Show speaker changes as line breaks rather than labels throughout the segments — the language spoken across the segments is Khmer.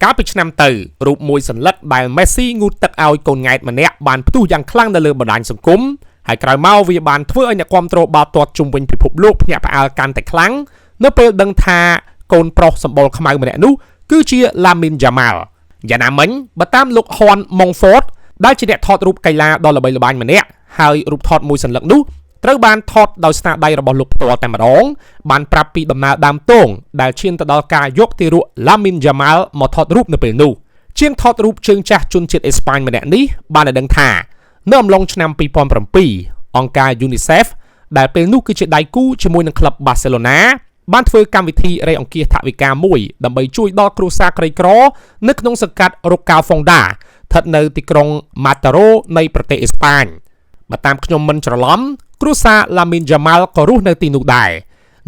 កាលពីឆ្នាំទៅរូបមួយសន្លឹកដែលមេស៊ីងូតទឹកឲ្យកូនង៉ែតម្នាក់បានផ្ទុះយ៉ាងខ្លាំងនៅលើបណ្ដាញសង្គមហើយក្រោយមកវាបានធ្វើឲ្យអ្នកគាំទ្របាល់ទាត់ជុំវិញពិភពលោកភ្ញាក់ផ្អើលកាន់តែខ្លាំងនៅពេលដឹងថាកូនប្រុសសម្បុរខ្មៅម្នាក់នោះគឺជា Lamine Yamal យ៉ាងណាមិញបើតាមលោក Juan Monfort ដែលជាអ្នកថតរូបកីឡាដ៏ល្បីល្បាញម្នាក់ហើយរូបថតមួយសន្លឹកនោះត្រូវបានថតដោយស្នាដៃរបស់លោកផ្ទាល់តែម្ដងបានប្រាប់ពីដំណើរដើមទងដែលឈានទៅដល់ការយកទារក Lamine Yamal មកថតរូបនៅពេលនោះជាងថតរូបជើងចាស់ជនជាតិអេស្ប៉ាញម្នាក់នេះបានឲ្យដឹងថានៅអំឡុងឆ្នាំ2007អង្គការ UNICEF ដែលពេលនោះគឺជាដៃគូជាមួយនឹងក្លឹប Barcelona បានធ្វើកម្មវិធីរៃអង្គាសថវិកាមួយដើម្បីជួយដល់គ្រួសារក្រីក្រនៅក្នុងសង្កាត់ Roca Fonda ស្ថិតនៅទីក្រុង Mataró នៃប្រទេសអេស្ប៉ាញបើតាមខ្ញុំមិនច្រឡំគ្រួសារ Lamine Yamal ក៏រស់នៅទីនោះដែរ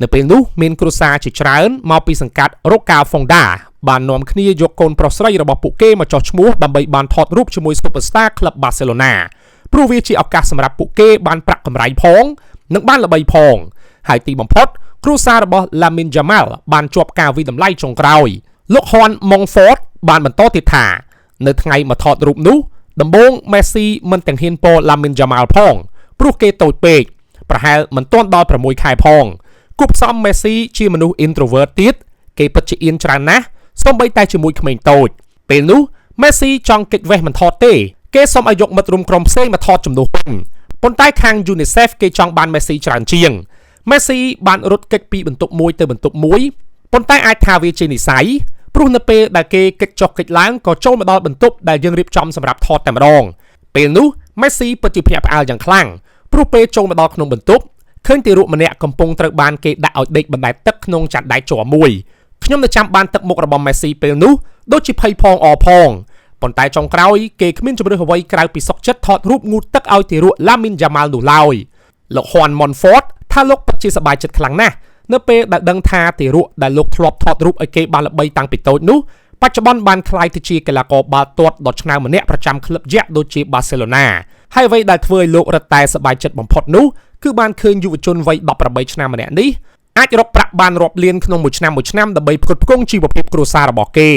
នៅពេលនោះមានគ្រួសារជាច្រើនមកពីសង្កាត់ Roca Fonda បាននាំគ្នាយកកូនប្រុសស្រីរបស់ពួកគេមកចោះឈ្មោះដើម្បីបានថតរូបជាមួយ Superstar ក្លឹប Barcelona ព្រោះវាជាឱកាសសម្រាប់ពួកគេបានប្រាក់កម្រៃផងនិងបានល្បីផងហើយទីបំផុតគ្រួសាររបស់ Lamine Yamal បានជាប់ការវិតម្លៃចុងក្រោយលោក Juan Monfort បានបន្តទៀតថានៅថ្ងៃមកថតរូបនោះដំបូង Messi មិនទាំងហ៊ានពោល Lamine Yamal ផងព្រោះគេតូចពេកប្រហែលមិនទាន់ដល់6ខែផងគប់សំ Messi ជាមនុស្ស introvert ទៀតគេពិតជាអៀនច្រើនណាស់សូម្បីតែជាមួយក្មេងតូចពេលនោះ Messi ចង់គេចវេះមិនថតទេគេសុំឲ្យយកមិត្តរួមក្រុមផ្សេងមកថតជំនួសវិញប៉ុន្តែខាង UNICEF គេចង់បាន Messi ច្រើនជាង Messi បានរត់គេចពីបន្ទប់មួយទៅបន្ទប់មួយប៉ុន្តែអាចថាវាជានិស្ស័យព្រោះនៅពេលដែលគេគេចចុះគេចឡើងក៏ចូលមកដល់បន្ទប់ដែលយើងរៀបចំសម្រាប់ថតតែម្ដងពេលនោះ Messi ពិតជាភ្ញាក់ផ្អើលយ៉ាងខ្លាំងព្រោះពេលចូលមកដល់ក្នុងបន្ទប់ឃើញទារកម្នាក់កំពុងត្រូវបានគេដាក់ឲ្យដេកបណ្ដែតទឹកក្នុងចានដែកជ័រមួយខ្ញុំនៅចាំបានទឹកមុខរបស់ Messi ពេលនោះដូចជាភ័យផងអផងប៉ុន្តែចុងក្រោយគេគ្មានជំរឿនអ្វីក្រៅពីសុខចិត្តថតរូបងូតទឹកឲ្យទារក Lamine Yamal នោះឡើយលោក Juan Monfort ថាលោកពិតជាសប្បាយចិត្តខ្លាំងណាស់នៅពេលដែលដឹងថាទារកដែលលោកធ្លាប់ថតរូបឲ្យគេបានល្បីតាំងពីតូចនោះបច្ចុប្បន្នបានក្លាយទៅជាកីឡាករបាល់ទាត់ដ៏ឆ្នើមម្នាក់ប្រចាំក្លឹបយក្សដូចជា Barcelona ហើយអ្វីដែលធ្វើឲ្យលោករឹតតែសប្បាយចិត្តបំផុតនោះគឺបានឃើញយុវជនវ័យ18ឆ្នាំម្នាក់នេះអាចរកប្រាក់បានរាប់លានក្នុងមួយឆ្នាំដើម្បីផ្គត់ផ្គង់ជីវភាពគ្រួសាររបស់គេ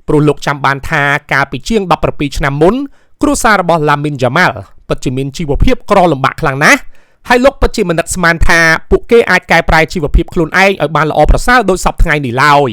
ព្រោះលោកចាំបានថាកាលពីជាង17ឆ្នាំមុនគ្រួសាររបស់ Lamine Yamal ពិតជាមានជីវភាពក្រលំបាកខ្លាំងណាស់ហើយលោកពិតជាមិននឹកស្មានថាពួកគេអាចកែប្រែជីវភាពខ្លួនឯងឲ្យបានល្អប្រសើរដូចសពថ្ងៃនេះឡើយ